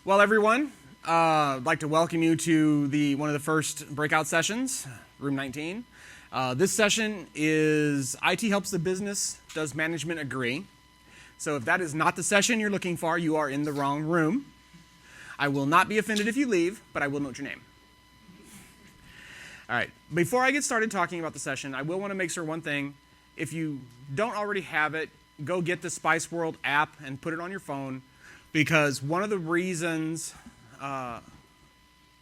Well, everyone, I'd like to welcome you to one of the first breakout sessions, room 19. This session is IT helps the business, does management agree? So if that is not the session you're looking for, you are in the wrong room. I will not be offended if you leave, but I will note your name. All right, before I get started talking about the session, I will want to make sure one thing. If you don't already have it, go get the Spice World app and put it on your phone, because one of the reasons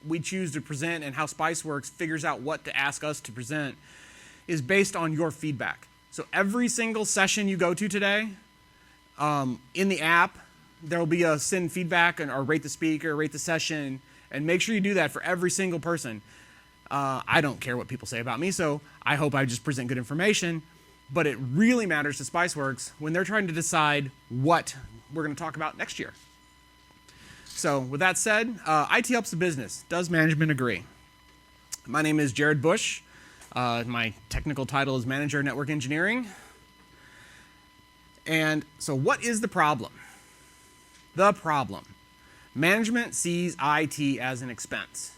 we choose to present and how SpiceWorks figures out what to ask us to present is based on your feedback. So every single session you go to today, in the app, there will be a send feedback or rate the speaker, rate the session, and make sure you do that for every single person. I don't care what people say about me, so I hope I just present good information, but it really matters to SpiceWorks when they're trying to decide what we're going to talk about next year. So with that said, IT helps the business. Does management agree? My name is Jared Bush. My technical title is Manager of Network Engineering. And so what is the problem? The problem. Management sees IT as an expense.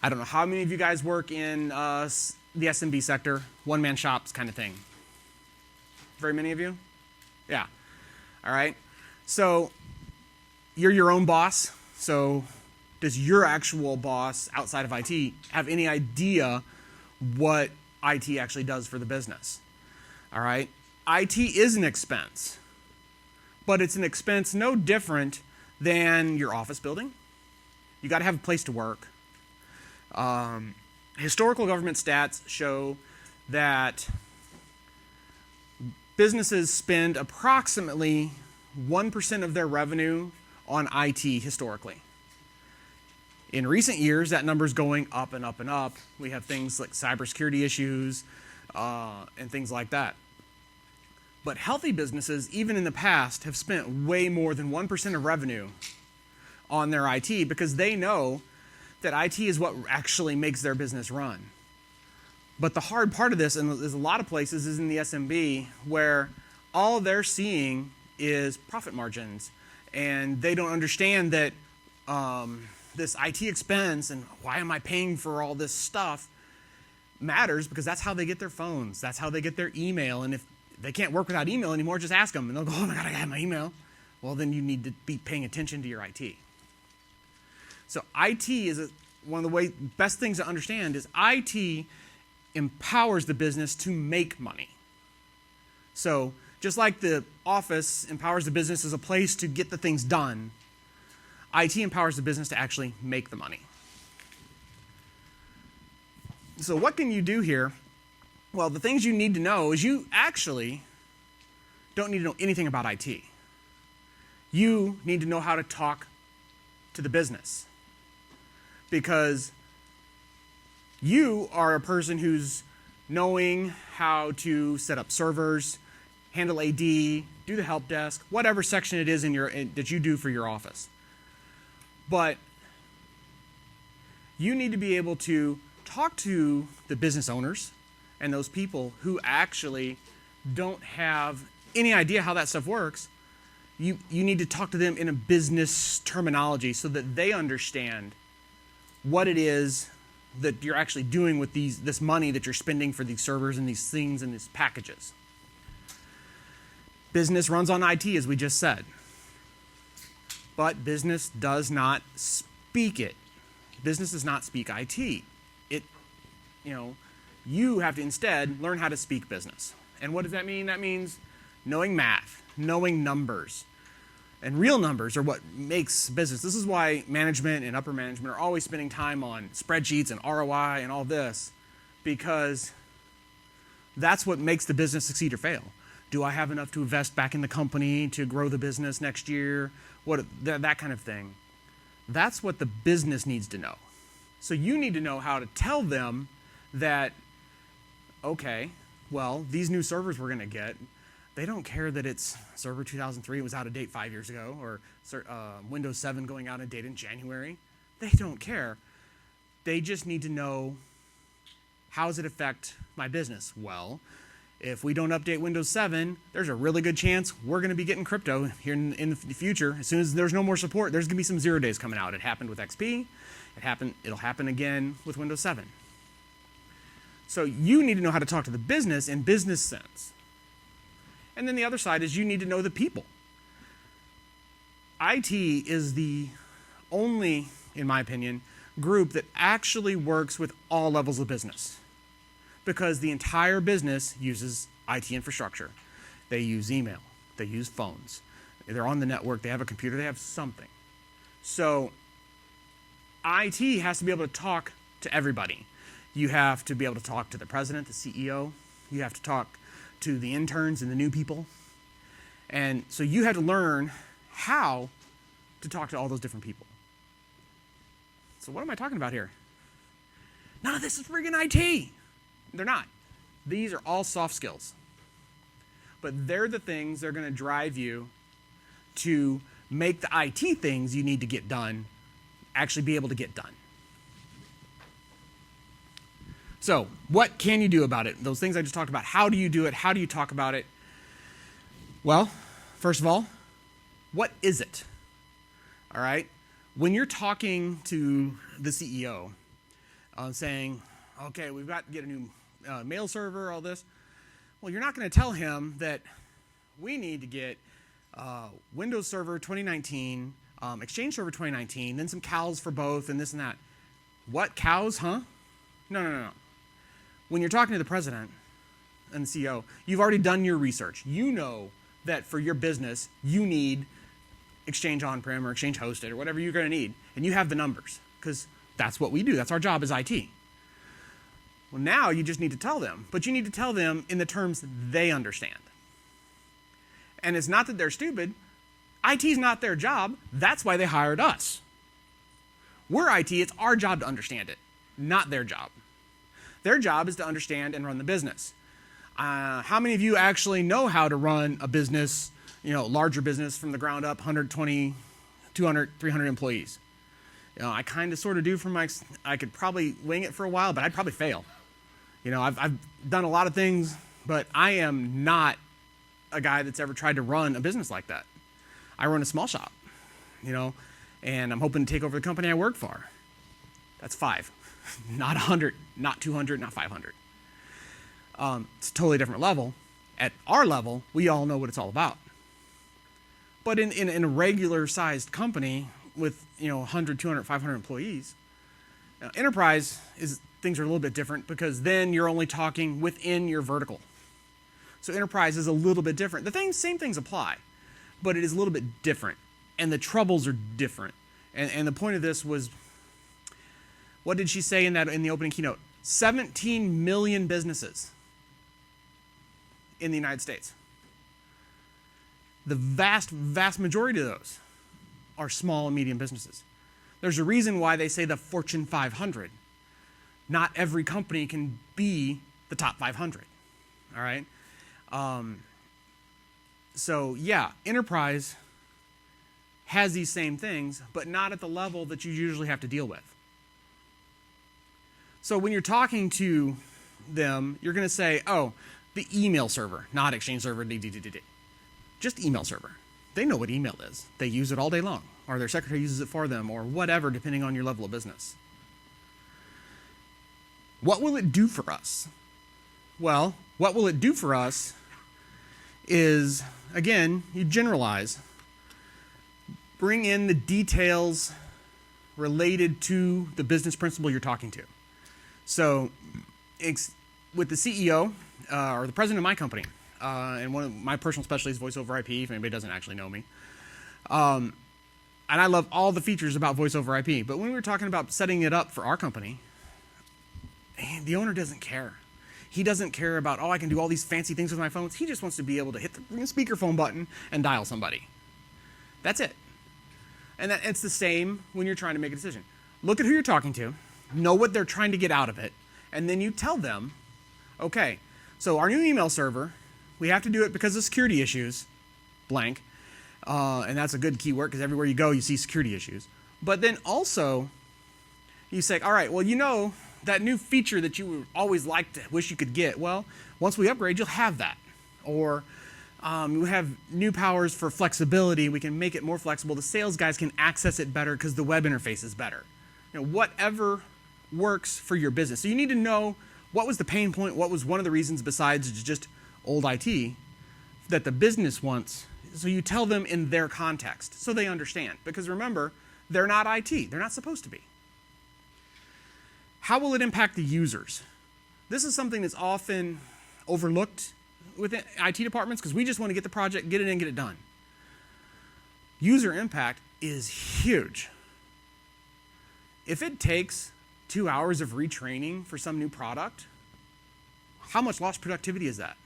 I don't know how many of you guys work in the SMB sector, one-man shops kind of thing. Very many of you? Yeah. All right. So you're your own boss. So does your actual boss outside of IT have any idea what IT actually does for the business? All right. IT is an expense, but it's an expense no different than your office building. You got to have a place to work. Historical government stats show that businesses spend approximately 1% of their revenue on IT historically. In recent years, that number is going up and up and up. We have things like cybersecurity issues and things like that. But healthy businesses, even in the past, have spent way more than 1% of revenue on their IT because they know that IT is what actually makes their business run. But the hard part of this, and there's a lot of places, is in the SMB where all they're seeing is profit margins. And they don't understand that this IT expense and why am I paying for all this stuff matters, because that's how they get their phones. That's how they get their email. And if they can't work without email anymore, just ask them. And they'll go, oh my God, I have my email. Well, then you need to be paying attention to your IT. So IT is one of the best things to understand is IT empowers the business to make money. So just like the office empowers the business as a place to get the things done, IT empowers the business to actually make the money. So what can you do here? Well, the things you need to know is you actually don't need to know anything about IT. You need to know how to talk to the business, because you are a person who's knowing how to set up servers, handle AD, do the help desk, whatever section it is that you do for your office. But you need to be able to talk to the business owners and those people who actually don't have any idea how that stuff works. You need to talk to them in a business terminology so that they understand what it is that you're actually doing with this money that you're spending for these servers and these things and these packages. Business runs on IT, as we just said. But business does not speak it. Business does not speak IT. You have to instead learn how to speak business. And what does that mean? That means knowing math, knowing numbers. And real numbers are what makes business. This is why management and upper management are always spending time on spreadsheets and ROI and all this, because that's what makes the business succeed or fail. Do I have enough to invest back in the company to grow the business next year? That kind of thing. That's what the business needs to know. So you need to know how to tell them that, okay, well, these new servers we're going to get, they don't care that it's Server 2003, it was out of date 5 years ago, or Windows 7 going out of date in January. They don't care. They just need to know, how does it affect my business? Well, if we don't update Windows 7, there's a really good chance we're going to be getting crypto here in the future. As soon as there's no more support, there's going to be some 0 days coming out. It happened with XP. It'll happen again with Windows 7. So you need to know how to talk to the business in business sense. And then the other side is you need to know the people. IT is the only, in my opinion, group that actually works with all levels of business, because the entire business uses IT infrastructure. They use email, they use phones, they're on the network, they have a computer, they have something. So IT has to be able to talk to everybody. You have to be able to talk to the president, the CEO, you have to talk to the interns and the new people. And so you have to learn how to talk to all those different people. So what am I talking about here? None of this is friggin' IT. They're not. These are all soft skills. But they're the things that are going to drive you to make the IT things you need to get done actually be able to get done. So what can you do about it? Those things I just talked about. How do you do it? How do you talk about it? Well, first of all, what is it? All right? When you're talking to the CEO, saying, okay, we've got to get a new mail server, all this. Well, you're not going to tell him that we need to get Windows Server 2019, Exchange Server 2019, then some cows for both, and this and that. What, cows, huh? No. When you're talking to the president and the CEO, you've already done your research. You know that for your business, you need Exchange on-prem or Exchange hosted or whatever you're going to need, and you have the numbers, because that's what we do. That's our job as IT. Well, now you just need to tell them, but you need to tell them in the terms they understand. And it's not that they're stupid. IT's not their job. That's why they hired us. We're IT. It's our job to understand it, not their job. Their job is to understand and run the business. How many of you actually know how to run a business, larger business from the ground up, 120, 200, 300 employees? I kind of sort of do I could probably wing it for a while, but I'd probably fail. I've done a lot of things, but I am not a guy that's ever tried to run a business like that. I run a small shop, and I'm hoping to take over the company I work for. That's 5, not 100, not 200, not 500. It's a totally different level. At our level, we all know what it's all about. But in a regular-sized company with 100, 200, 500 employees, enterprise things are a little bit different, because then you're only talking within your vertical. So enterprise is a little bit different. Same things apply, but it is a little bit different, and the troubles are different. And the point of this was, what did she say in the opening keynote? 17 million businesses in the United States. The vast, vast majority of those are small and medium businesses. There's a reason why they say the Fortune 500. Not every company can be the top 500, all right? So yeah, enterprise has these same things, but not at the level that you usually have to deal with. So when you're talking to them, you're going to say, oh, the email server, not Exchange server, just email server. They know what email is. They use it all day long, or their secretary uses it for them, or whatever, depending on your level of business. What will it do for us? Well, what will it do for us is, again, you generalize. Bring in the details related to the business principle you're talking to. So with the CEO or the president of my company, and one of my personal specialties is voice over IP, if anybody doesn't actually know me. And I love all the features about voice over IP. But when we were talking about setting it up for our company, the owner doesn't care. He doesn't care about, I can do all these fancy things with my phones. He just wants to be able to hit the speakerphone button and dial somebody. That's it. And it's the same when you're trying to make a decision. Look at who you're talking to, know what they're trying to get out of it, and then you tell them, okay, so our new email server, we have to do it because of security issues, blank. And that's a good keyword, because everywhere you go, you see security issues. But then also, you say, all right, well, that new feature that you would always like to wish you could get. Well, once we upgrade, you'll have that. Or we have new powers for flexibility. We can make it more flexible. The sales guys can access it better because the web interface is better. Whatever works for your business. So you need to know what was the pain point, what was one of the reasons besides just old IT that the business wants. So you tell them in their context so they understand. Because remember, they're not IT. They're not supposed to be. How will it impact the users? This is something that's often overlooked within IT departments because we just want to get the project, get it in, get it done. User impact is huge. If it takes 2 hours of retraining for some new product, how much lost productivity is that?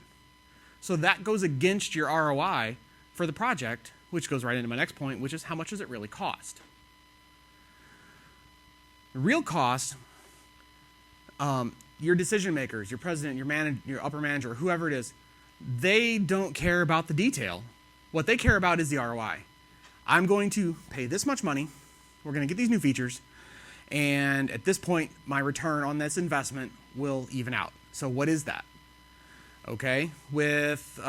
So that goes against your ROI for the project, which goes right into my next point, which is how much does it really cost? The real cost, your decision makers, your president, your manager, your upper manager, whoever it is, they don't care about the detail. What they care about is the ROI. I'm going to pay this much money. We're going to get these new features. And at this point, my return on this investment will even out. So what is that? Okay, with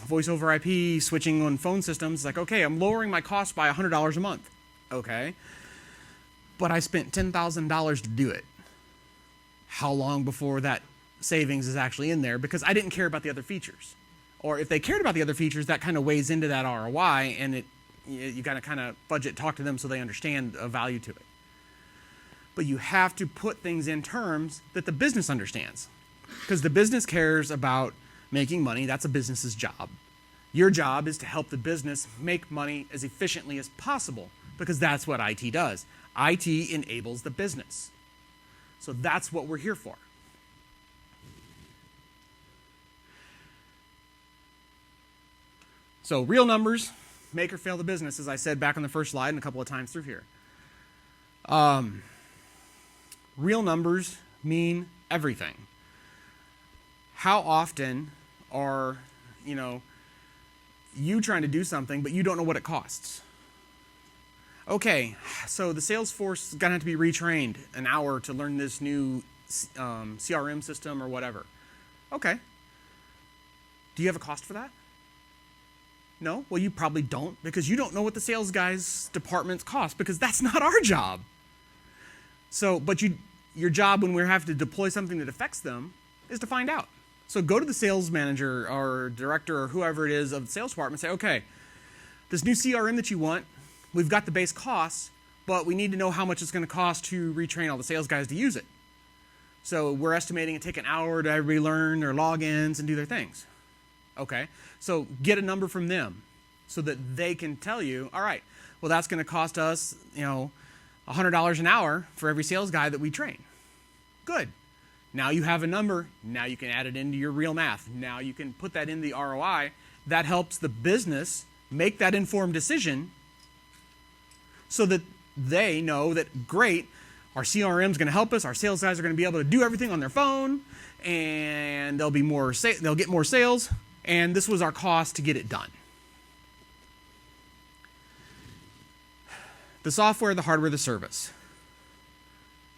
voice over IP, switching on phone systems, like, okay, I'm lowering my cost by $100 a month. Okay, but I spent $10,000 to do it. How long before that savings is actually in there? Because I didn't care about the other features. Or if they cared about the other features, that kind of weighs into that ROI, and you got to kind of budget, talk to them so they understand a value to it. But you have to put things in terms that the business understands. Because the business cares about making money. That's a business's job. Your job is to help the business make money as efficiently as possible, because that's what IT does. IT enables the business. So that's what we're here for. So real numbers make or fail the business, as I said back on the first slide and a couple of times through here. Real numbers mean everything. How often are, you trying to do something, but you don't know what it costs? Okay, so the sales force is going to have to be retrained an hour to learn this new CRM system or whatever. Okay. Do you have a cost for that? No? Well, you probably don't, because you don't know what the sales guys' departments cost, because that's not our job. So, but your job when we have to deploy something that affects them is to find out. So go to the sales manager or director or whoever it is of the sales department and say, okay, this new CRM that you want, we've got the base costs, but we need to know how much it's going to cost to retrain all the sales guys to use it. So we're estimating it take an hour to everybody learn their logins and do their things. Okay, so get a number from them so that they can tell you, all right, well, that's going to cost us, $100 an hour for every sales guy that we train. Good. Now you have a number. Now you can add it into your real math. Now you can put that in the ROI. That helps the business make that informed decision so that they know that, great, our CRM is going to help us. Our sales guys are going to be able to do everything on their phone, and they'll get more sales, and this was our cost to get it done. The software, the hardware, the service.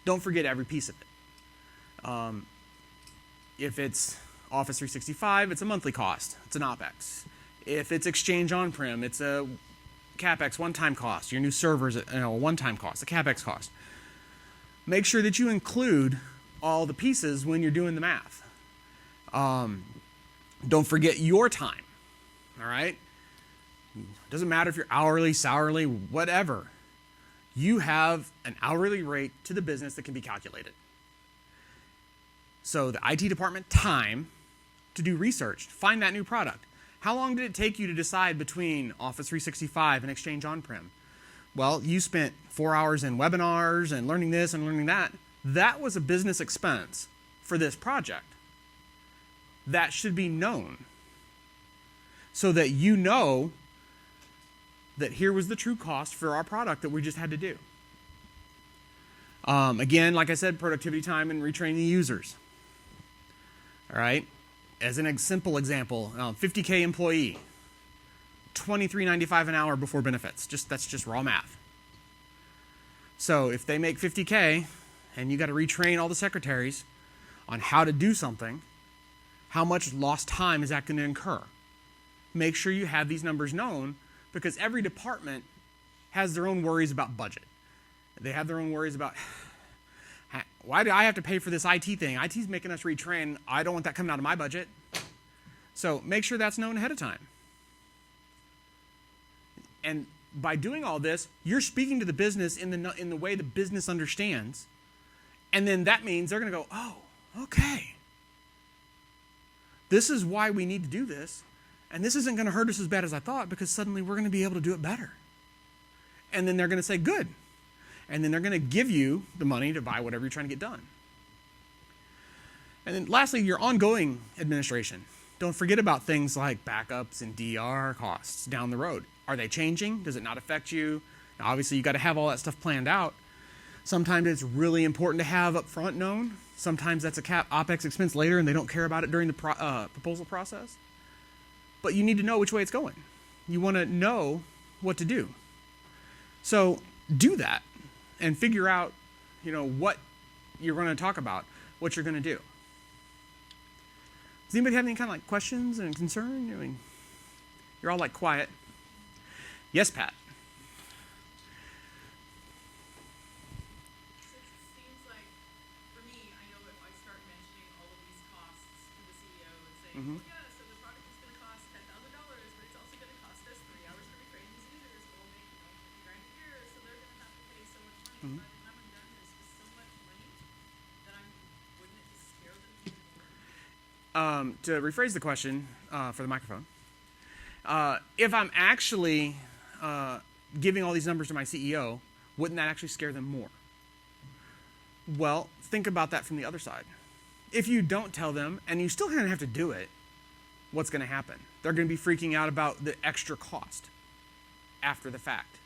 Don't forget every piece of it. If it's Office 365, it's a monthly cost. It's an OpEx. If it's Exchange on-prem, it's a CapEx one-time cost. Your new server is a one-time cost, a CapEx cost. Make sure that you include all the pieces when you're doing the math. Don't forget your time. All right? Doesn't matter if you're hourly, salary, whatever. You have an hourly rate to the business that can be calculated. So the IT department time to do research, find that new product. How long did it take you to decide between Office 365 and Exchange on-prem? Well, you spent 4 hours in webinars and learning this and learning that. That was a business expense for this project. That should be known so that you know that here was the true cost for our product that we just had to do. Again, like I said, productivity time and retraining the users. All right, as a simple example, 50K employee, $23.95 an hour before benefits. That's just raw math. So if they make 50K and you got to retrain all the secretaries on how to do something, how much lost time is that going to incur? Make sure you have these numbers known, because every department has their own worries about budget. They have their own worries about, why do I have to pay for this IT thing? IT's making us retrain. I don't want that coming out of my budget. So make sure that's known ahead of time. And by doing all this, you're speaking to the business in the way the business understands. And then that means they're going to go, oh, okay. This is why we need to do this. And this isn't going to hurt us as bad as I thought, because suddenly we're going to be able to do it better. And then they're going to say, good. And then they're going to give you the money to buy whatever you're trying to get done. And then lastly, your ongoing administration. Don't forget about things like backups and DR costs down the road. Are they changing? Does it not affect you? Now, obviously, you got to have all that stuff planned out. Sometimes it's really important to have up front known. Sometimes that's a OpEx expense later, and they don't care about it during the proposal process. But you need to know which way it's going. You want to know what to do. So do that and figure out, what you're going to talk about, what you're going to do. Does anybody have any kind of like questions and concern? I mean, you're all like quiet. Yes, Pat. Mm-hmm. Yeah, so the product is going to cost $10,000, but it's also going to cost us 3 hours to retrain these users. We'll make $50,000 a year, so they're going to have to pay so much money. Mm-hmm. By the time I'm done, there's just so much money that wouldn't it just scare them? To rephrase the question for the microphone, if I'm actually giving all these numbers to my CEO, wouldn't that actually scare them more? Well, think about that from the other side. If you don't tell them, and you still kind of have to do it, what's going to happen? They're going to be freaking out about the extra cost after the fact.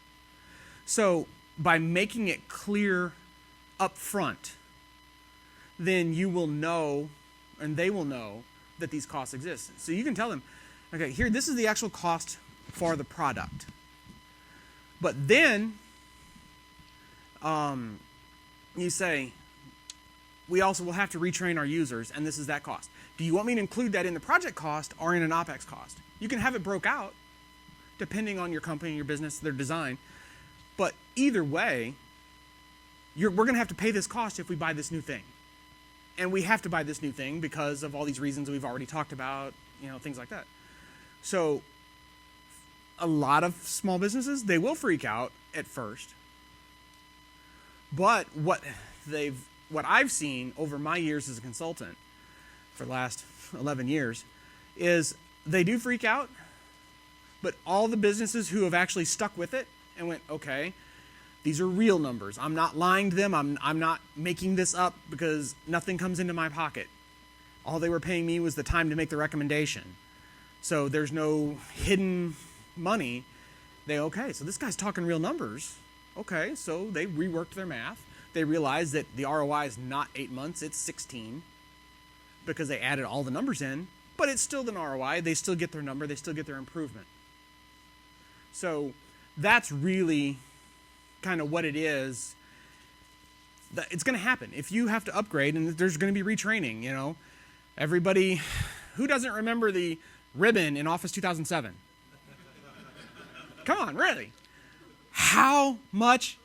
So by making it clear up front, then you will know, and they will know, that these costs exist. So you can tell them, okay, here, this is the actual cost for the product. But then you say, we also will have to retrain our users, and this is that cost. Do you want me to include that in the project cost or in an OpEx cost? You can have it broke out, depending on your company, your business, their design. But either way, we're going to have to pay this cost if we buy this new thing. And we have to buy this new thing because of all these reasons we've already talked about, things like that. So a lot of small businesses, they will freak out at first. But what I've seen over my years as a consultant for the last 11 years is they do freak out, but all the businesses who have actually stuck with it and went, okay, these are real numbers. I'm not lying to them. I'm not making this up because nothing comes into my pocket. All they were paying me was the time to make the recommendation. So there's no hidden money. Okay, so this guy's talking real numbers. Okay, so they reworked their math. They realized that the ROI is not 8 months, it's 16 because they added all the numbers in, but it's still an ROI. They still get their number. They still get their improvement. So that's really kind of what it is. It's going to happen. If you have to upgrade, and there's going to be retraining, Everybody, who doesn't remember the ribbon in Office 2007? Come on, really. How much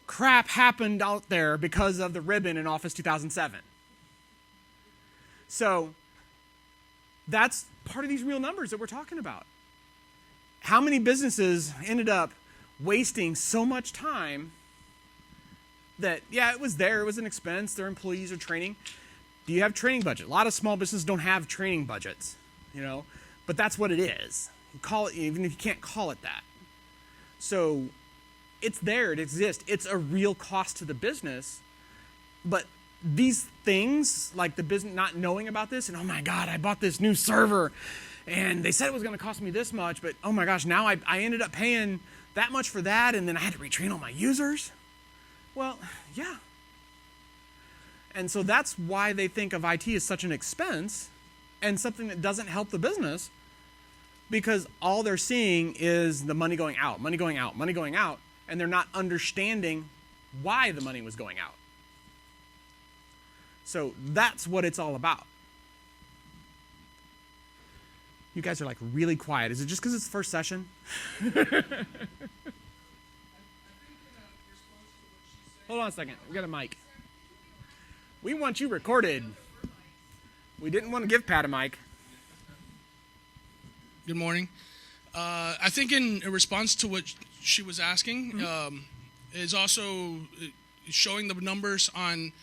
crap happened out there because of the ribbon in Office 2007? So that's part of these real numbers that we're talking about. How many businesses ended up wasting so much time that, yeah, it was there, it was an expense, their employees are training. Do you have training budget? A lot of small businesses don't have training budgets, but that's what it is. You call it, even if you can't call it that. So it's there, it exists. It's a real cost to the business, but these things, like the business not knowing about this, and oh my God, I bought this new server, and they said it was going to cost me this much, but oh my gosh, now I ended up paying that much for that, and then I had to retrain all my users. Well, yeah. And so that's why they think of IT as such an expense and something that doesn't help the business, because all they're seeing is the money going out, money going out, money going out, and they're not understanding why the money was going out. So that's what it's all about. You guys are like really quiet. Is it just because it's the first session? Hold on a second. We got a mic. We want you recorded. We didn't want to give Pat a mic. Good morning. I think in response to what she was asking, is also showing the numbers on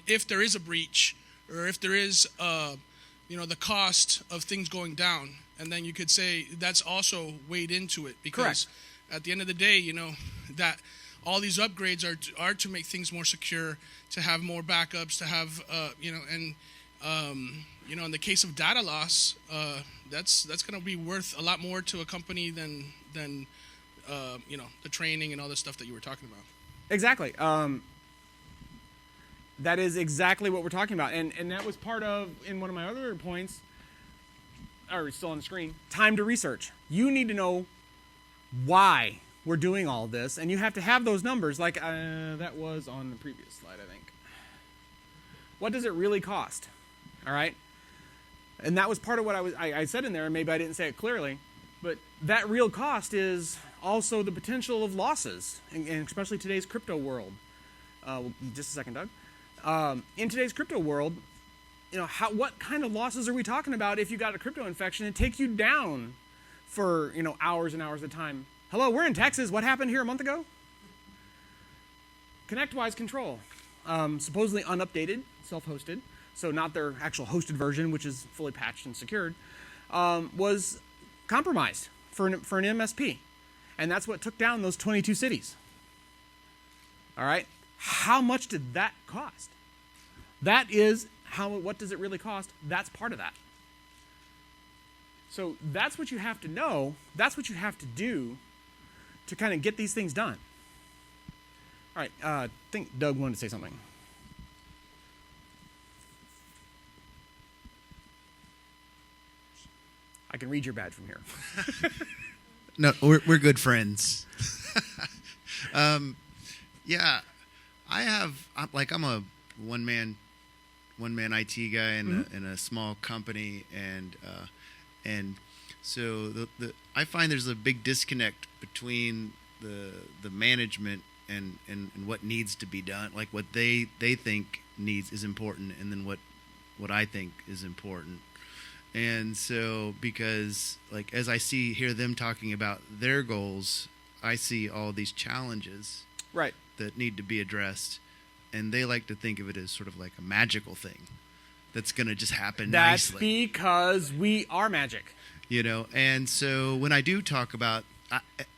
if there is a breach or if there is the cost of things going down, and then you could say that's also weighed into it because Correct. At the end of the day, that all these upgrades are to make things more secure, to have more backups, to have in the case of data loss, that's going to be worth a lot more to a company than the training and all this stuff that you were talking about. Exactly. That is exactly what we're talking about. And that was part of, in one of my other points, or it's still on the screen, time to research. You need to know why we're doing all this, and you have to have those numbers, like that was on the previous slide, I think. What does it really cost? All right? And that was part of what I said in there, and maybe I didn't say it clearly, but that real cost is also the potential of losses, and especially today's crypto world. Just a second, Doug. In today's crypto world, what kind of losses are we talking about if you got a crypto infection and take you down for hours and hours at a time? Hello, we're in Texas. What happened here a month ago? ConnectWise Control, supposedly unupdated, self-hosted, so not their actual hosted version, which is fully patched and secured, was compromised for an MSP. And that's what took down those 22 cities. All right? How much did that cost? That is what does it really cost? That's part of that. So that's what you have to know. That's what you have to do to kind of get these things done. All right, I think Doug wanted to say something. I can read your badge from here. No, we're good friends. Yeah, I'm a one man IT guy in a small company, and so I find there's a big disconnect between the management and what needs to be done, like what they think is important, and then what I think is important. And so, because as I hear them talking about their goals, I see all these challenges Right. that need to be addressed, and they like to think of it as sort of like a magical thing that's going to just happen That's nicely. because we are magic. And so when I do talk about,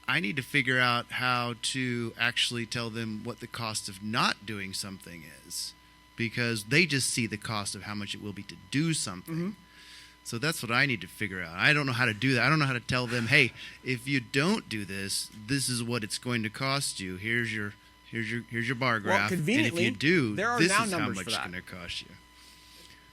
I need to figure out how to actually tell them what the cost of not doing something is, because they just see the cost of how much it will be to do something. Mm-hmm. So that's what I need to figure out. I don't know how to do that. I don't know how to tell them, hey, if you don't do this, this is what it's going to cost you. Here's your bar graph. Conveniently, and if you do, there are this now is how numbers much for it's that. going to cost you.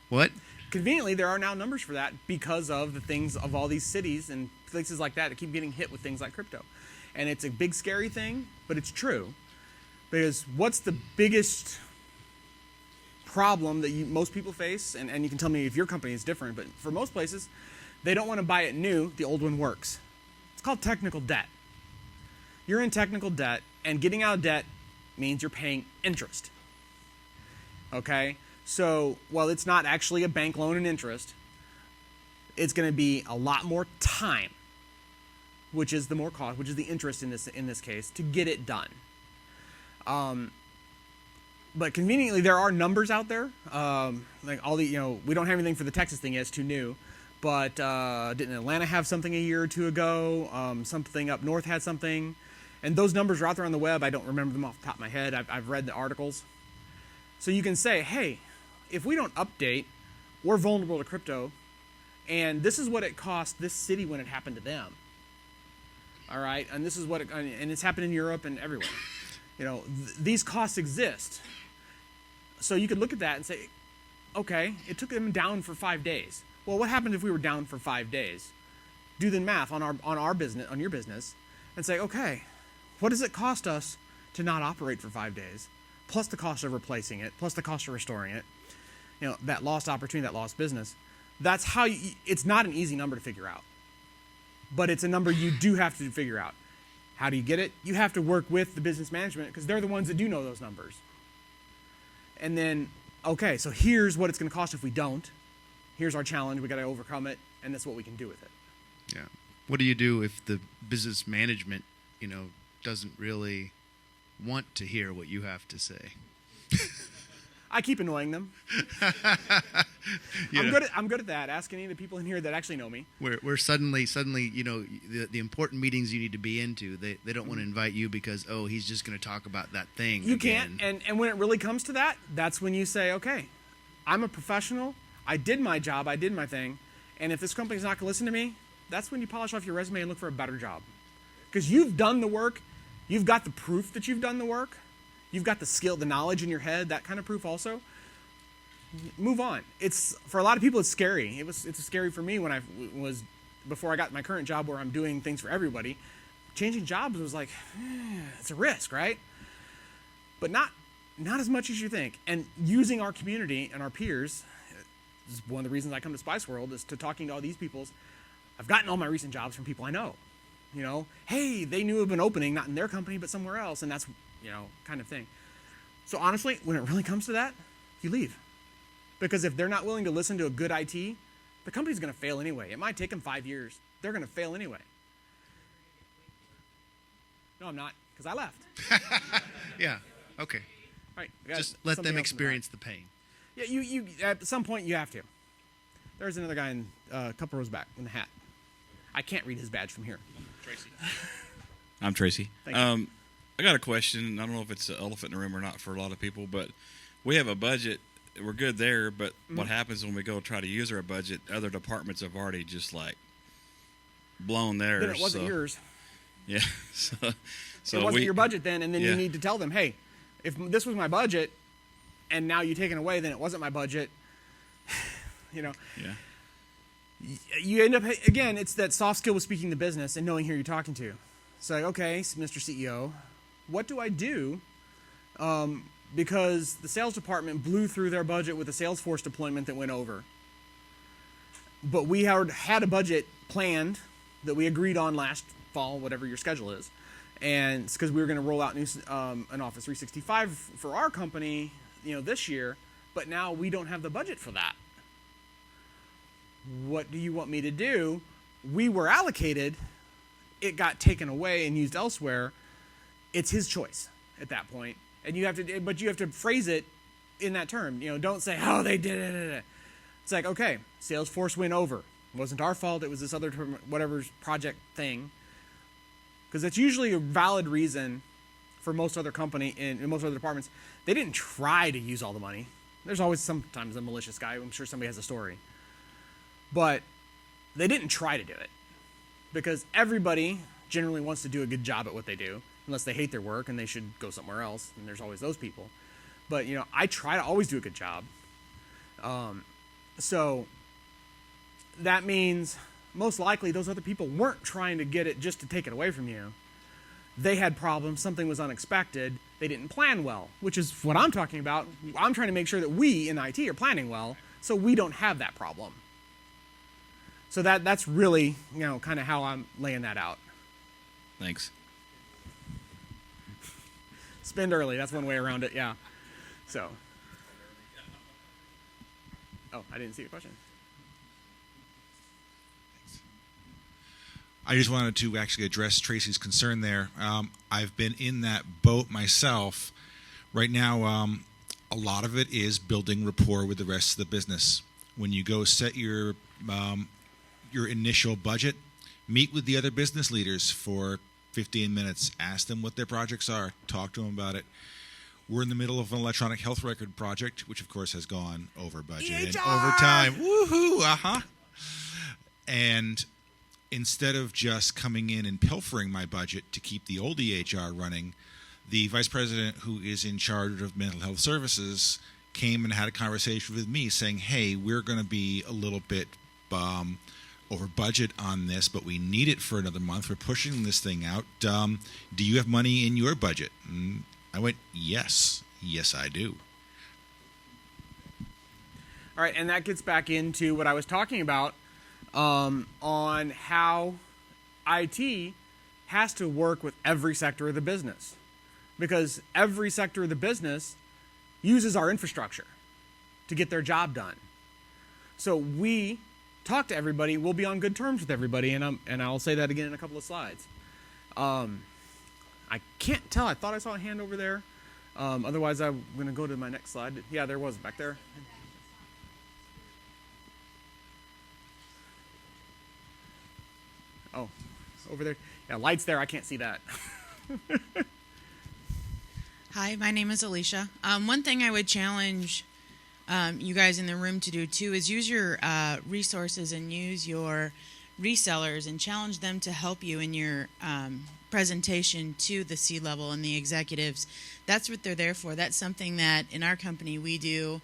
What? Conveniently, there are now numbers for that because of the things of all these cities and places like that keep getting hit with things like crypto. And it's a big, scary thing, but it's true. Because what's the biggest problem that most people face, and you can tell me if your company is different, but for most places, they don't want to buy it new, the old one works. It's called technical debt. You're in technical debt, and getting out of debt means you're paying interest. Okay? So, while it's not actually a bank loan and interest, it's going to be a lot more time, which is the more cost, which is the interest in this case, to get it done. But conveniently, there are numbers out there. Like all the, we don't have anything for the Texas thing yet; it's too new. But didn't Atlanta have something a year or two ago? Something up north had something, and those numbers are out there on the web. I don't remember them off the top of my head. I've read the articles, so you can say, hey, if we don't update, we're vulnerable to crypto, and this is what it cost this city when it happened to them. All right, and this is what and it's happened in Europe and everywhere. These costs exist. So you could look at that and say, okay, it took them down for 5 days. Well, what happened if we were down for 5 days? Do the math on our business, on your business, and say, okay, what does it cost us to not operate for 5 days? Plus the cost of replacing it, plus the cost of restoring it. that lost opportunity, that lost business. That's how it's not an easy number to figure out. But it's a number you do have to figure out. How do you get it? You have to work with the business management because they're the ones that do know those numbers. And then, okay, so here's what it's going to cost if we don't. Here's our challenge. We got to overcome it, and that's what we can do with it. Yeah. What do you do if the business management, doesn't really want to hear what you have to say? I keep annoying them. I'm good at that. Ask any of the people in here that actually know me. Where suddenly, the important meetings you need to be into, they don't want to invite you because, he's just going to talk about that thing. You again. can't. And when it really comes to that, that's when you say, okay, I'm a professional. I did my job. I did my thing. And if this company's not going to listen to me, that's when you polish off your resume and look for a better job. Because you've done the work. You've got the proof that you've done the work. You've got the skill, the knowledge in your head, that kind of proof also. Move on. It's for a lot of people, it's scary. It's scary for me when I was, before I got my current job where I'm doing things for everybody. Changing jobs was like, it's a risk, right? But not as much as you think. And using our community and our peers is one of the reasons I come to Spice World, is to talking to all these people. I've gotten all my recent jobs from people I know. Hey, they knew of an opening, not in their company, but somewhere else, and that's, kind of thing. So honestly, when it really comes to that, you leave. Because if they're not willing to listen to a good IT, the company's going to fail anyway. It might take them 5 years. They're going to fail anyway. No, I'm not, because I left. Yeah, okay. All right, Just let them experience the pain. Yeah, you at some point you have to. There's another guy in a couple rows back in the hat. I can't read his badge from here. Tracy. I'm Tracy. Thank you. I got a question. I don't know if it's an elephant in the room or not for a lot of people, but we have a budget. We're good there, but what happens when we go try to use our budget? Other departments have already just blown theirs. Then it wasn't yours. Yeah. So it wasn't your budget then, and then you need to tell them, hey, if this was my budget, and now you take it away, then it wasn't my budget. Yeah. You end up, again, it's that soft skill with speaking the business and knowing who you're talking to. It's like, okay, Mr. CEO, what do I do? Because the sales department blew through their budget with a Salesforce deployment that went over. But we had a budget planned that we agreed on last fall, whatever your schedule is. And it's because we were going to roll out an Office 365 for our company, this year. But now we don't have the budget for that. What do you want me to do? We were allocated. It got taken away and used elsewhere. It's his choice at that point. And you have to phrase it in that term. Don't say, oh, they did it. It's like, okay, Salesforce went over. It wasn't our fault. It was this other whatever project thing. Because that's usually a valid reason for most other company in most other departments. They didn't try to use all the money. There's always sometimes a malicious guy. I'm sure somebody has a story. But they didn't try to do it. Because everybody generally wants to do a good job at what they do, unless they hate their work and they should go somewhere else, and there's always those people. But, I try to always do a good job. So that means most likely those other people weren't trying to get it just to take it away from you. They had problems. Something was unexpected. They didn't plan well, which is what I'm talking about. I'm trying to make sure that we in IT are planning well so we don't have that problem. So that's really, kind of how I'm laying that out. Thanks. Spend early. That's one way around it, yeah. So. Oh, I didn't see your question. I just wanted to actually address Tracy's concern there. I've been in that boat myself. Right now, a lot of it is building rapport with the rest of the business. When you go set your initial budget, meet with the other business leaders for 15 minutes. Ask them what their projects are. Talk to them about it. We're in the middle of an electronic health record project, which of course has gone over budget and over time. Woohoo! And instead of just coming in and pilfering my budget to keep the old EHR running, the vice president who is in charge of mental health services came and had a conversation with me saying, hey, we're going to be a little bit over budget on this, but we need it for another month. We're pushing this thing out. Do you have money in your budget? And I went, yes, I do. All right, and that gets back into what I was talking about on how IT has to work with every sector of the business, because every sector of the business uses our infrastructure to get their job done. So we talk to everybody. We'll be on good terms with everybody, and I'll say that again in a couple of slides. I can't tell. I thought I saw a hand over there. Otherwise, I'm going to go to my next slide. Yeah, there was back there. Oh, over there. Yeah, light's there. I can't see that. Hi, my name is Alicia. One thing I would challenge you guys in the room to do too is use your resources and use your resellers and challenge them to help you in your presentation to the C-level and the executives. That's what they're there for. That's something that in our company we do,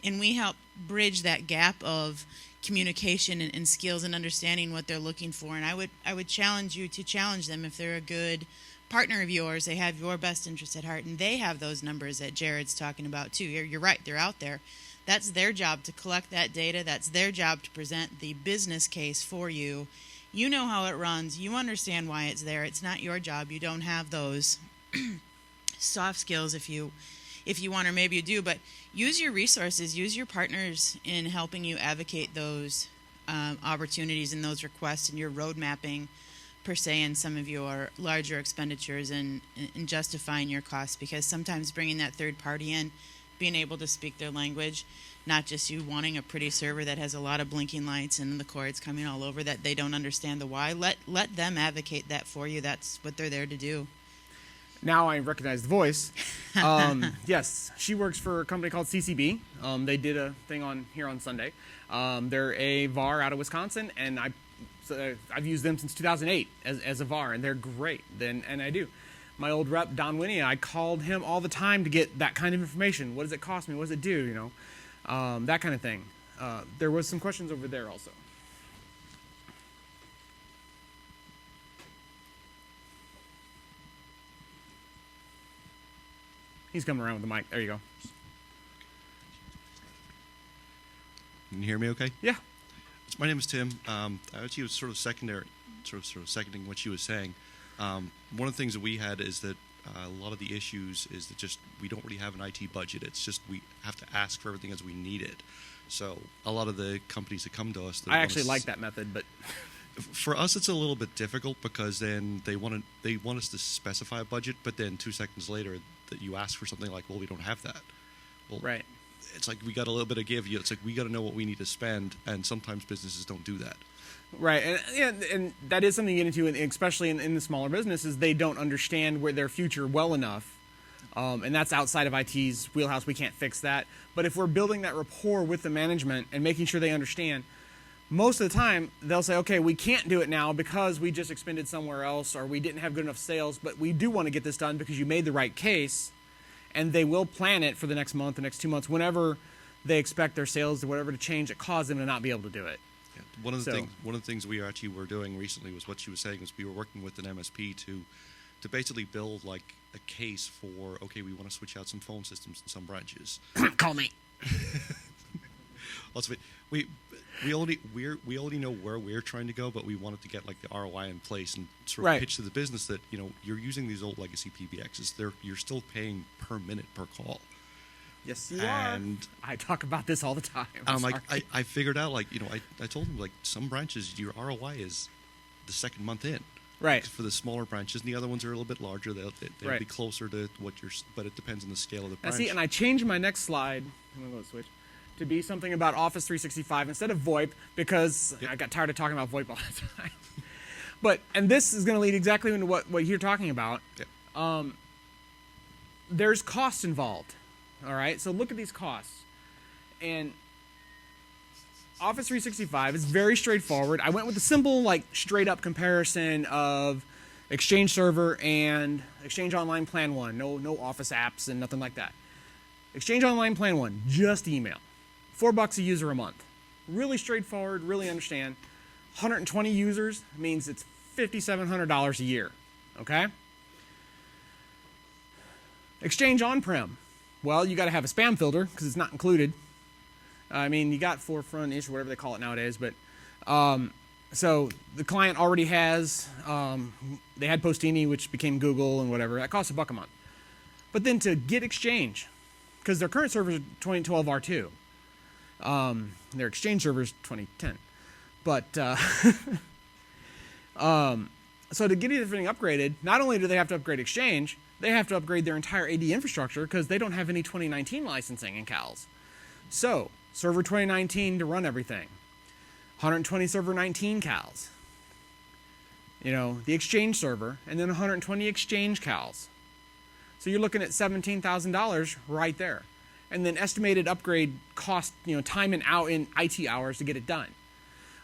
and we help bridge that gap of communication and skills and understanding what they're looking for. And I would challenge you to challenge them if they're a good partner of yours. They have your best interest at heart, and they have those numbers that Jared's talking about too. You're right, they're out there. That's their job to collect that data. That's their job to present the business case for you. You know how it runs. You understand why it's there. It's not your job. You don't have those soft skills if you want, or maybe you do, but use your resources, use your partners in helping you advocate those opportunities and those requests and your road mapping per se in some of your larger expenditures and justifying your costs, because sometimes bringing that third party in, being able to speak their language, not just you wanting a pretty server that has a lot of blinking lights and the cords coming all over that they don't understand the why. Let them advocate that for you. That's what they're there to do. Now I recognize the voice. Yes, she works for a company called CCB. They did a thing here on Sunday. They're a VAR out of Wisconsin, and I've used them since 2008 as a VAR, and they're great. And I do. My old rep, Don Winnie, I called him all the time to get that kind of information. What does it cost me? What does it do? You know, that kind of thing. There was some questions over there also. He's coming around with the mic. There you go. Can you hear me okay? Yeah. My name is Tim. I actually was sort of seconding what she was saying. One of the things that we had is that a lot of the issues is that just we don't really have an IT budget. It's just we have to ask for everything as we need it. So a lot of the companies that come to us, I actually like that method, but for us it's a little bit difficult because then they want us to specify a budget, but then 2 seconds later that you ask for something like, well, we don't have that. Well, right. It's like we got a little bit of give you. It's like we got to know what we need to spend, and sometimes businesses don't do that. Right, and that is something you get into, especially in the smaller businesses. They don't understand where their future well enough, and that's outside of IT's wheelhouse. We can't fix that. But if we're building that rapport with the management and making sure they understand, most of the time they'll say, okay, we can't do it now because we just expended somewhere else, or we didn't have good enough sales, but we do want to get this done because you made the right case, and they will plan it for the next month, the next 2 months, whenever they expect their sales or whatever to change that caused them to not be able to do it. Yeah. One of the things we actually were doing recently was what she was saying was we were working with an MSP to basically build like a case for, okay, we want to switch out some phone systems in some branches. Call me. Also, we already know where we're trying to go, but we wanted to get like the ROI in place and sort of pitch to the business that, you know, you're using these old legacy PBXs. You're still paying per minute per call. Yes, you and are. I talk about this all the time. I'm like, I figured out, like, you know, I told him, like, some branches, your ROI is the second month in. Right. For the smaller branches, and the other ones are a little bit larger. They'll be closer to what but it depends on the scale of the branch. See, and I changed my next slide. I'm going to switch to be something about Office 365 instead of VoIP, because I got tired of talking about VoIP all the time. And this is going to lead exactly into what you're talking about. Yeah. There's costs involved. All right, so look at these costs. And Office 365 is very straightforward. I went with a simple, like, straight-up comparison of Exchange Server and Exchange Online Plan 1. No Office apps and nothing like that. Exchange Online Plan 1, just email. $4 a user a month. Really straightforward, really understand. 120 users means it's $5,700 a year, okay? Exchange On-Prem. Well, you got to have a spam filter because it's not included. I mean, you got forefront-ish, whatever they call it nowadays, but so the client already has, they had Postini, which became Google and whatever. That costs $1 a month. But then to get Exchange, because their current server is 2012 R2, their Exchange server is 2010. But so to get everything upgraded, not only do they have to upgrade Exchange, they have to upgrade their entire AD infrastructure because they don't have any 2019 licensing in CALs. So server 2019 to run everything, 120 server 19 CALs, the Exchange server, and then 120 Exchange CALs. So you're looking at $17,000 right there. And then estimated upgrade cost, time and out in IT hours to get it done.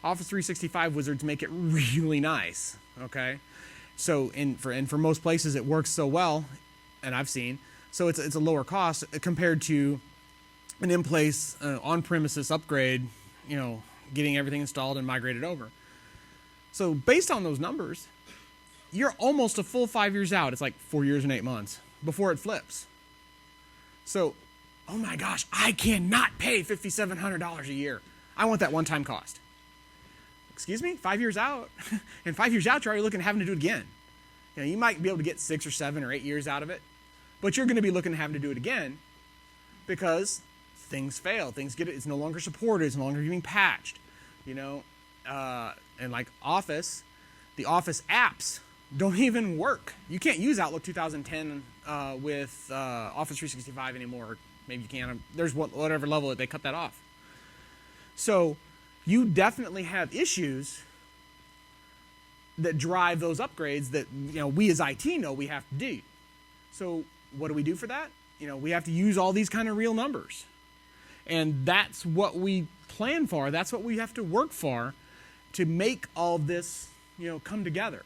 Office 365 wizards make it really nice, okay? So for most places it works so well, and I've seen, so it's a lower cost compared to an in-place on-premises upgrade, getting everything installed and migrated over. So based on those numbers, you're almost a full 5 years out. It's like 4 years and 8 months before it flips. So, oh my gosh, I cannot pay $5,700 a year. I want that one-time cost. Excuse me? 5 years out? And 5 years out, you're already looking at having to do it again. You might be able to get 6 or 7 or 8 years out of it, but you're going to be looking at having to do it again because things fail. It's no longer supported. It's no longer being patched. And like Office, the Office apps don't even work. You can't use Outlook 2010 with Office 365 anymore. Maybe you can. There's whatever level that they cut that off. So you definitely have issues that drive those upgrades that we as IT know we have to do. So what do we do for that? We have to use all these kind of real numbers. And that's what we plan for. That's what we have to work for to make all this, come together.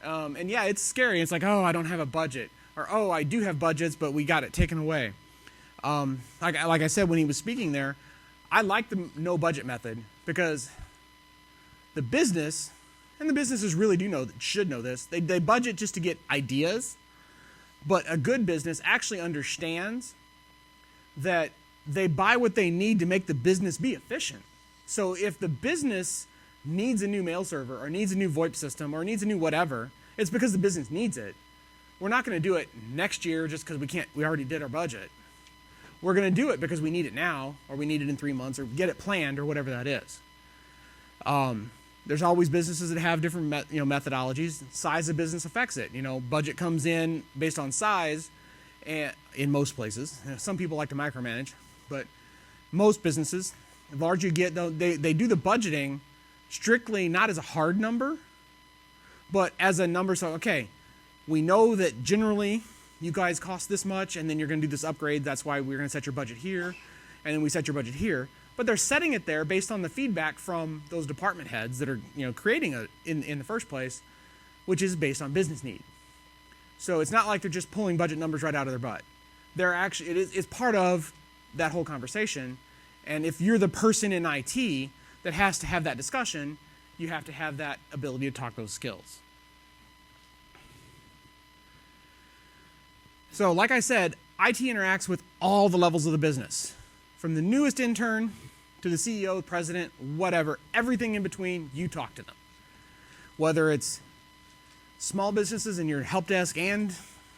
And yeah, it's scary. It's like, oh, I don't have a budget. Or, oh, I do have budgets, but we got it taken away. Like I said when he was speaking there, I like the no budget method because the business, and the businesses really should know this, they budget just to get ideas, but a good business actually understands that they buy what they need to make the business be efficient. So if the business needs a new mail server or needs a new VoIP system or needs a new whatever, it's because the business needs it. We're not going to do it next year just because we already did our budget. We're going to do it because we need it now, or we need it in 3 months, or get it planned, or whatever that is. There's always businesses that have different methodologies. Size of business affects it. Budget comes in based on size, and in most places. Some people like to micromanage, but most businesses, the larger you get, they do the budgeting strictly not as a hard number, but as a number. So, okay, we know that generally you guys cost this much, and then you're going to do this upgrade. That's why we're going to set your budget here, and then we set your budget here. But they're setting it there based on the feedback from those department heads that are creating it in the first place, which is based on business need. So it's not like they're just pulling budget numbers right out of their butt. It's part of that whole conversation. And if you're the person in IT that has to have that discussion, you have to have that ability to talk those skills. So like I said, IT interacts with all the levels of the business. From the newest intern to the CEO, president, whatever, everything in between, you talk to them. Whether it's small businesses and your help desk and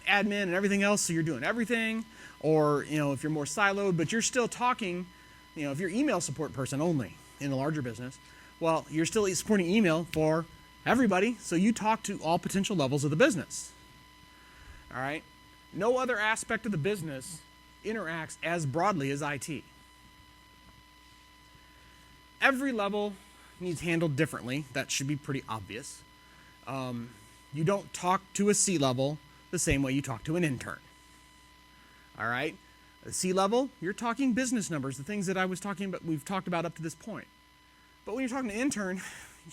admin and everything else, so you're doing everything, or if you're more siloed, but you're still talking, if you're email support person only in a larger business, well, you're still supporting email for everybody, so you talk to all potential levels of the business. All right? No other aspect of the business interacts as broadly as IT. Every level needs handled differently. That should be pretty obvious. You don't talk to a C-level the same way you talk to an intern. All right? At C-level, you're talking business numbers, the things that I was talking about, we've talked about up to this point. But when you're talking to an intern,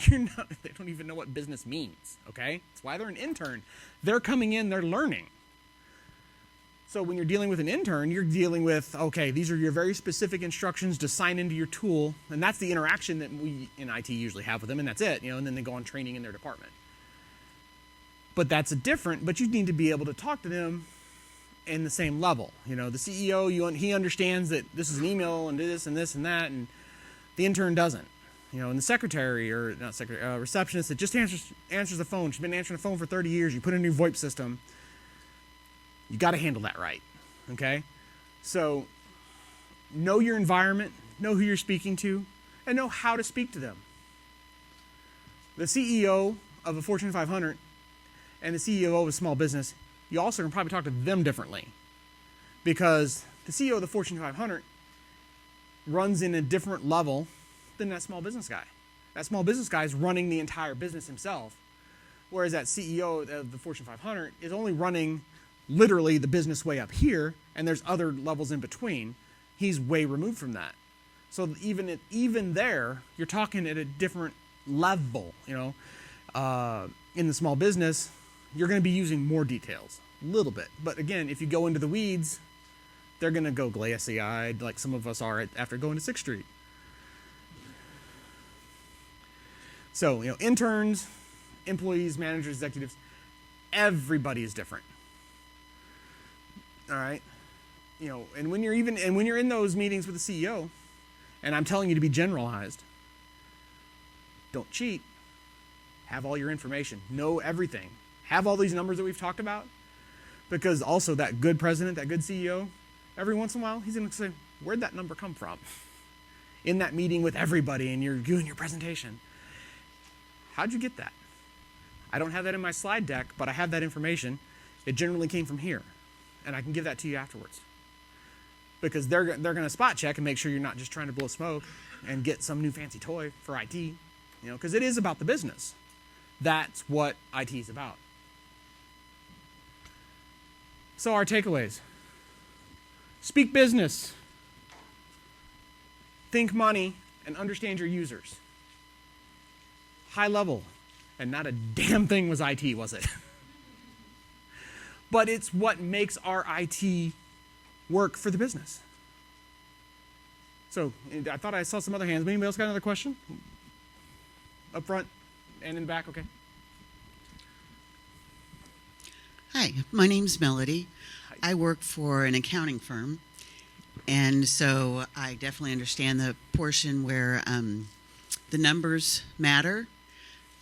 they don't even know what business means, okay? That's why they're an intern. They're coming in, they're learning. So when you're dealing with an intern, you're dealing with, okay, these are your very specific instructions to sign into your tool, and that's the interaction that we in IT usually have with them, and that's it, and then they go on training in their department. But that's but you need to be able to talk to them in the same level. You know, the CEO, he understands that this is an email and this and this and that, and the intern doesn't. You know, and the secretary, or not secretary, receptionist that just answers the phone. She's been answering the phone for 30 years. You put in a new VoIP system. You got to handle that right, okay? So know your environment, know who you're speaking to, and know how to speak to them. The CEO of a Fortune 500 and the CEO of a small business, you also can probably talk to them differently, because the CEO of the Fortune 500 runs in a different level than that small business guy. That small business guy is running the entire business himself, whereas that CEO of the Fortune 500 is only running literally the business way up here, and there's other levels in between. He's way removed from that. So even there, you're talking at a different level. You know, in the small business, you're going to be using more details, a little bit. But again, if you go into the weeds, they're going to go glassy-eyed, like some of us are after going to 6th Street. So, you know, interns, employees, managers, executives, everybody is different. All right? You know, and when you're in those meetings with the CEO, and I'm telling you to be generalized, don't cheat. Have all your information. Know everything. Have all these numbers that we've talked about. Because also that good president, that good CEO, every once in a while, he's going to say, where'd that number come from? In that meeting with everybody and you're doing your presentation. How'd you get that? I don't have that in my slide deck, but I have that information. It generally came from here. And I can give that to you afterwards. Because they're going to spot check and make sure you're not just trying to blow smoke and get some new fancy toy for IT. You know, because it is about the business. That's what IT is about. So our takeaways. Speak business. Think money and understand your users. High level. And not a damn thing was IT, was it? But it's what makes our IT work for the business. So I thought I saw some other hands. Anybody else got another question? Up front and in the back, okay. Hi, my name's Melody. Hi. I work for an accounting firm, and so I definitely understand the portion where the numbers matter.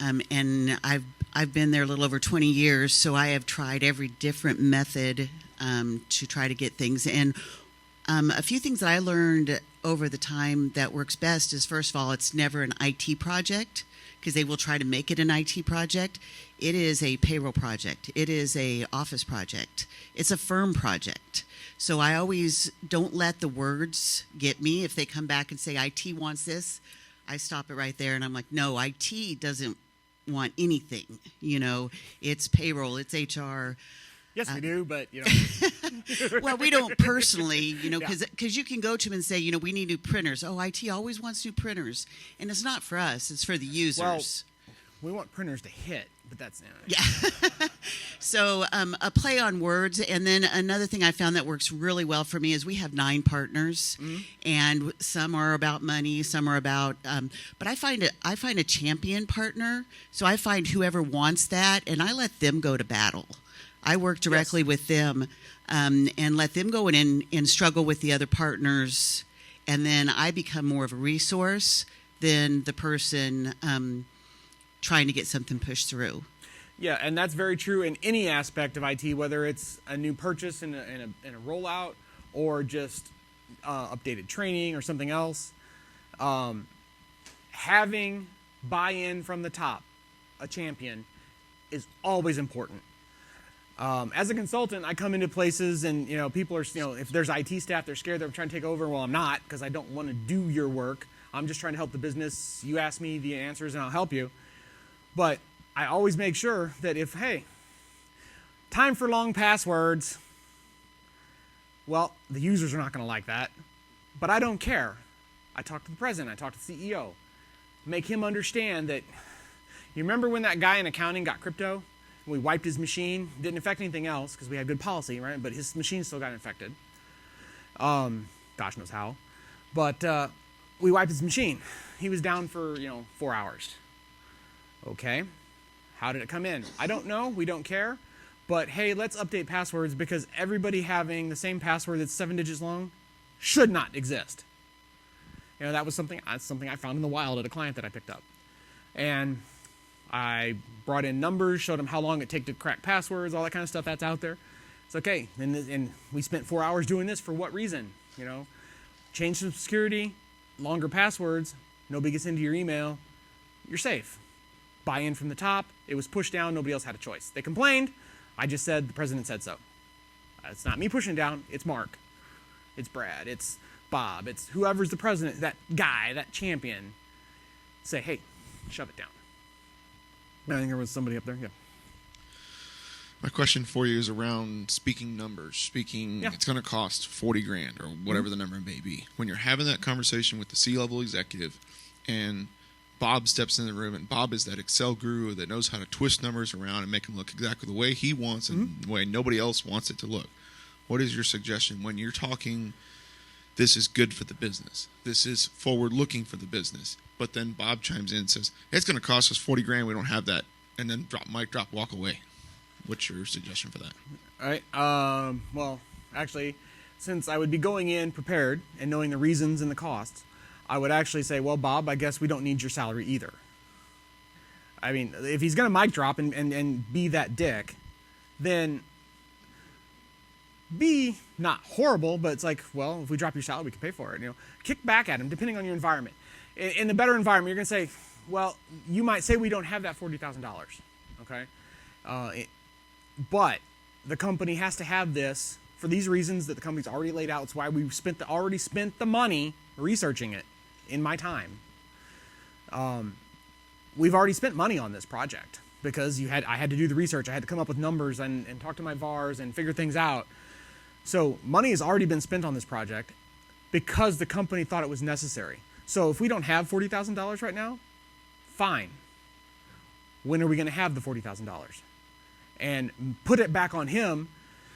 And I've been there a little over 20 years, so I have tried every different method to try to get things. And a few things that I learned over the time that works best is, first of all, it's never an IT project, because they will try to make it an IT project. It is a payroll project. It is a office project. It's a firm project. So I always don't let the words get me. If they come back and say IT wants this, I stop it right there, and I'm like, no, IT doesn't want anything. You know, it's payroll, it's HR. Yes, we do, but, you know. Well, we don't personally, you know, Yeah. because you can go to them and say, you know, we need new printers. Oh, IT always wants new printers. And it's not for us, it's for the users. We want printers to hit, but that's... Yeah. So a play on words. And then another thing I found that works really well for me is we have 9 partners, and some are about money, some are about, but I find a champion partner. So I find whoever wants that, and I let them go to battle. I work directly with them and let them go in and struggle with the other partners, and then I become more of a resource than the person trying to get something pushed through. Yeah, and that's very true in any aspect of IT, whether it's a new purchase in a rollout or just updated training or something else. Having buy-in from the top, a champion, is always important. As a consultant, I come into places and, you know, people are, you know, if there's IT staff, they're scared they're trying to take over. Well, I'm not, because I don't want to do your work. I'm just trying to help the business. You ask me the answers and I'll help you. But I always make sure that if, hey, time for long passwords, well, the users are not going to like that. But I don't care. I talk to the president. I talk to the CEO. Make him understand that, you remember when that guy in accounting got crypto? We wiped his machine. Didn't affect anything else because we had good policy, right? But his machine still got infected. Gosh knows how. But we wiped his machine. He was down for, 4 hours. Okay. How did it come in? I don't know. We don't care. But hey, let's update passwords because everybody having the same password that's 7 digits long should not exist. That was something I found in the wild at a client that I picked up. And I brought in numbers, showed them how long it take to crack passwords, all that kind of stuff that's out there. It's okay. And we spent 4 hours doing this for what reason? Change some security, longer passwords, nobody gets into your email, you're safe. Buy-in from the top, it was pushed down, nobody else had a choice. They complained, I just said the president said so. It's not me pushing it down, it's Mark. It's Brad, it's Bob, it's whoever's the president, that guy, that champion. Say, hey, shove it down. I think there was somebody up there, yeah. My question for you is around speaking numbers. Yeah. It's going to cost 40 grand or whatever the number may be. When you're having that conversation with the C-level executive and Bob steps in the room, and Bob is that Excel guru that knows how to twist numbers around and make them look exactly the way he wants and the way nobody else wants it to look. What is your suggestion when you're talking, this is good for the business, this is forward-looking for the business, but then Bob chimes in and says, it's going to cost us 40 grand, we don't have that, and then mic drop, walk away. What's your suggestion for that? All right. Well, actually, since I would be going in prepared and knowing the reasons and the costs, I would actually say, well, Bob, I guess we don't need your salary either. I mean, if he's going to mic drop and be that dick, then be not horrible, but it's like, well, if we drop your salary, we can pay for it. Kick back at him, depending on your environment. In the better environment, you're going to say, well, you might say we don't have that $40,000, okay? But the company has to have this for these reasons that the company's already laid out. It's why we already spent the money researching it in my time. We've already spent money on this project because I had to do the research. I had to come up with numbers and talk to my VARs and figure things out. So money has already been spent on this project because the company thought it was necessary. So if we don't have $40,000 right now, fine. When are we going to have the $40,000? And put it back on him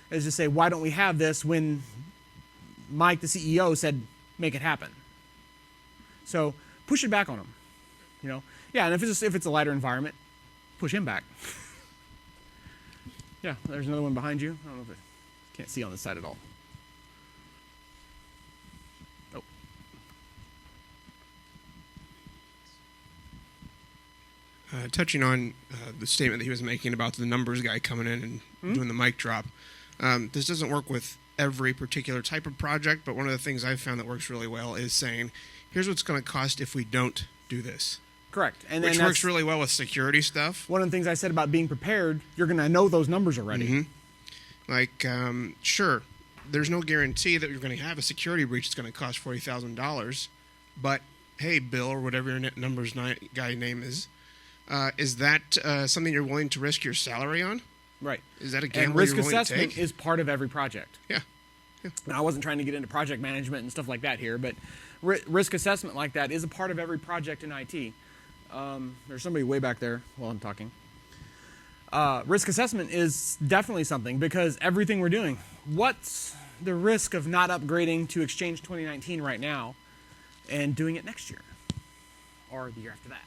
as to say, why don't we have this when Mike, the CEO, said, make it happen. So push it back on him. Yeah, and if it's a lighter environment, push him back. Yeah, there's another one behind you. I don't know if it can't see on this side at all. Oh. Touching on the statement that he was making about the numbers guy coming in and doing the mic drop, this doesn't work with every particular type of project, but one of the things I've found that works really well is saying, here's what's going to cost if we don't do this. Correct. And Which then works really well with security stuff. One of the things I said about being prepared, you're going to know those numbers already. Sure, there's no guarantee that you're going to have a security breach that's going to cost $40,000, but hey, Bill, or whatever your numbers guy name is that something you're willing to risk your salary on? Right. Is that a gamble and risk you're willing assessment to take? is part of every project. Yeah. Now, I wasn't trying to get into project management and stuff like that here, but risk assessment like that is a part of every project in IT. There's somebody way back there while I'm talking. Risk assessment is definitely something because everything we're doing, what's the risk of not upgrading to Exchange 2019 right now and doing it next year or the year after that?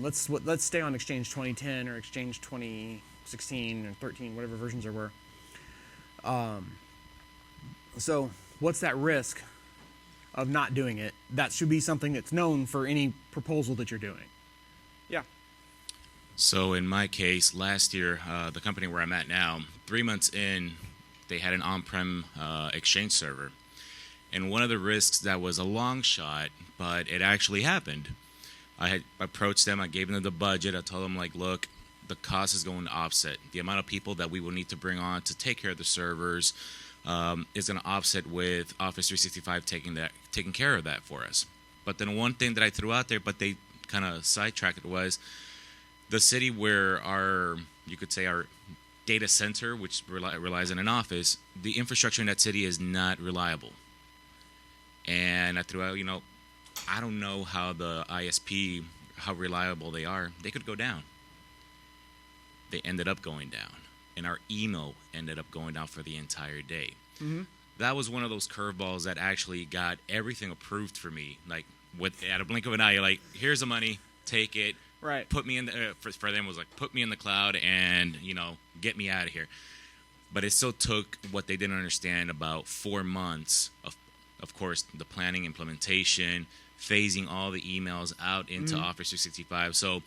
Let's stay on Exchange 2010 or Exchange 2016 or 13, whatever versions there were. So what's that risk of not doing it? That should be something that's known for any proposal that you're doing. Yeah. So in my case, last year, the company where I'm at now, 3 months in, they had an on-prem Exchange server. And one of the risks that was a long shot, but it actually happened. I had approached them, I gave them the budget, I told them, look, the cost is going to offset. The amount of people that we will need to bring on to take care of the servers is going to offset with Office 365 taking care of that for us. But then one thing that I threw out there, but they kind of sidetracked it, was the city where our data center, which relies on an office, the infrastructure in that city is not reliable. And I threw out, I don't know how the ISP, how reliable they are. They could go down. They ended up going down. And our email ended up going down for the entire day. Mm-hmm. That was one of those curveballs that actually got everything approved for me. At a blink of an eye, you're like, here's the money, take it, Right. Put me in the for them was like put me in the cloud and get me out of here. But it still took what they didn't understand about 4 months of course, the planning, implementation, phasing all the emails out into Office 365. So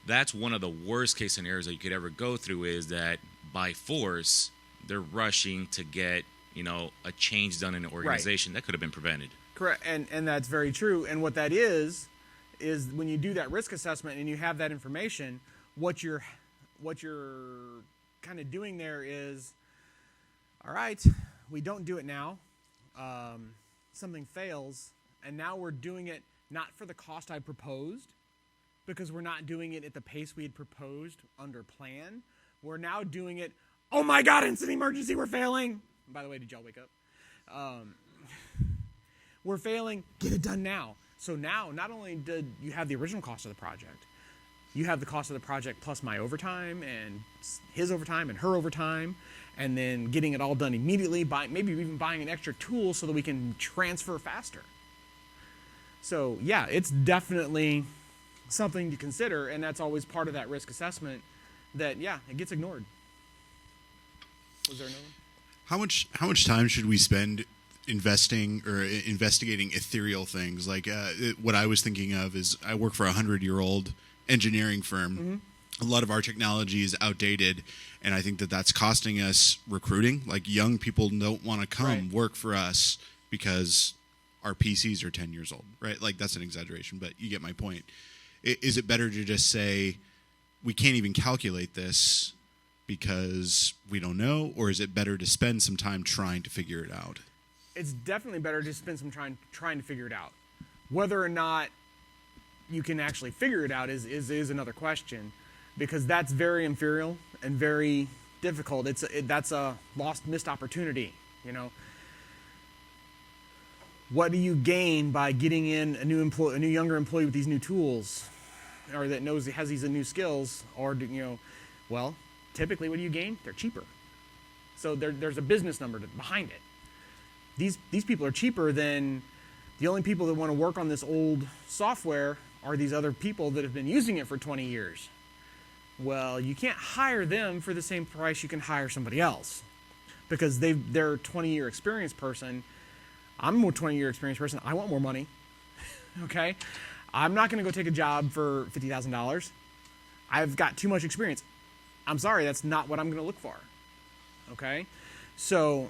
that's one of the worst case scenarios that you could ever go through, is that by force they're rushing to get a change done in an organization that could have been prevented. Correct, and that's very true. And what that is when you do that risk assessment and you have that information, what you're kind of doing there is, all right, we don't do it now. Something fails, and now we're doing it not for the cost I proposed, because we're not doing it at the pace we had proposed under plan. We're now doing it, oh my God, instant emergency, we're failing. By the way, did y'all wake up? We're failing, get it done now. So now, not only did you have the original cost of the project, you have the cost of the project plus my overtime and his overtime and her overtime, and then getting it all done immediately, maybe even buying an extra tool so that we can transfer faster. So yeah, it's definitely something to consider, and that's always part of that risk assessment that, yeah, it gets ignored. Was there another one? How much time should we spend investing or investigating ethereal things? Like what I was thinking of is I work for a 100-year-old engineering firm. A lot of our technology is outdated, and I think that that's costing us recruiting. Like, young people don't want to come work for us because our PCs are 10 years old, right? Like, that's an exaggeration, but you get my point. Is it better to just say we can't even calculate this because we don't know, or is it better to spend some time trying to figure it out? It's definitely better to spend some time trying to figure it out. Whether or not you can actually figure it out is another question, because that's very inferior and very difficult. That's a missed opportunity. What do you gain by getting in a new younger employee with these new tools, or that has these new skills? Or well, typically, what do you gain? They're cheaper. So there's a business number behind it. These people are cheaper than the only people that want to work on this old software are these other people that have been using it for 20 years. Well, you can't hire them for the same price you can hire somebody else, because they're a 20-year experienced person. I'm a 20-year experienced person. I want more money. Okay? I'm not going to go take a job for $50,000. I've got too much experience. I'm sorry, that's not what I'm going to look for. Okay? So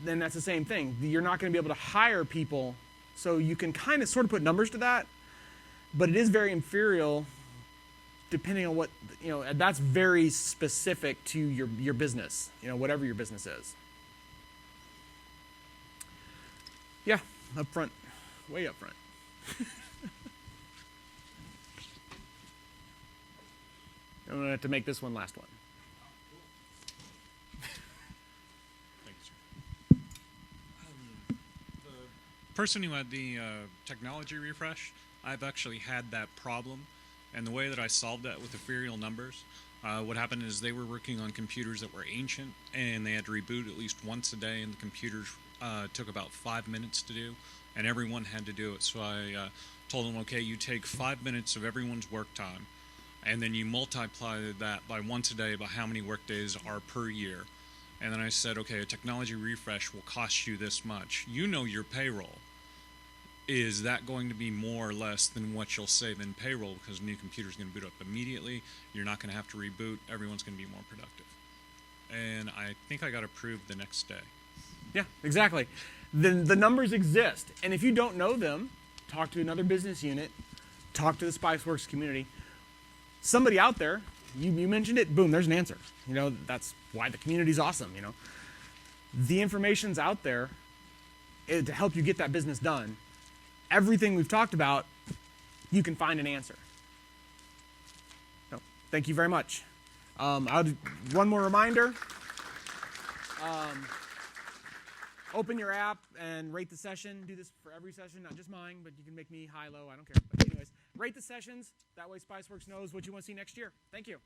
then that's the same thing. You're not going to be able to hire people, so you can kind of sort of put numbers to that, but it is very inferior depending on what, that's very specific to your business, whatever your business is. Yeah, up front, way up front. I'm going to have to make this one last one. Person who had the technology refresh, I've actually had that problem, and the way that I solved that with ethereal numbers, what happened is they were working on computers that were ancient, and they had to reboot at least once a day, and the computers took about 5 minutes to do, and everyone had to do it. So I told them, okay, you take 5 minutes of everyone's work time, and then you multiply that by once a day by how many work days are per year. And then I said, okay, a technology refresh will cost you this much. Your payroll. Is that going to be more or less than what you'll save in payroll, because a new computer is going to boot up immediately? You're not going to have to reboot. Everyone's going to be more productive. And I think I got approved the next day. Yeah, exactly. The numbers exist. And if you don't know them, talk to another business unit, talk to the SpiceWorks community. Somebody out there, you mentioned it, boom, there's an answer. That's why the community's awesome. The information's out there to help you get that business done. Everything we've talked about, you can find an answer. So, thank you very much. I'll do one more reminder. Open your app and rate the session. Do this for every session, not just mine, but you can make me high, low, I don't care. But anyways, rate the sessions. That way SpiceWorks knows what you want to see next year. Thank you.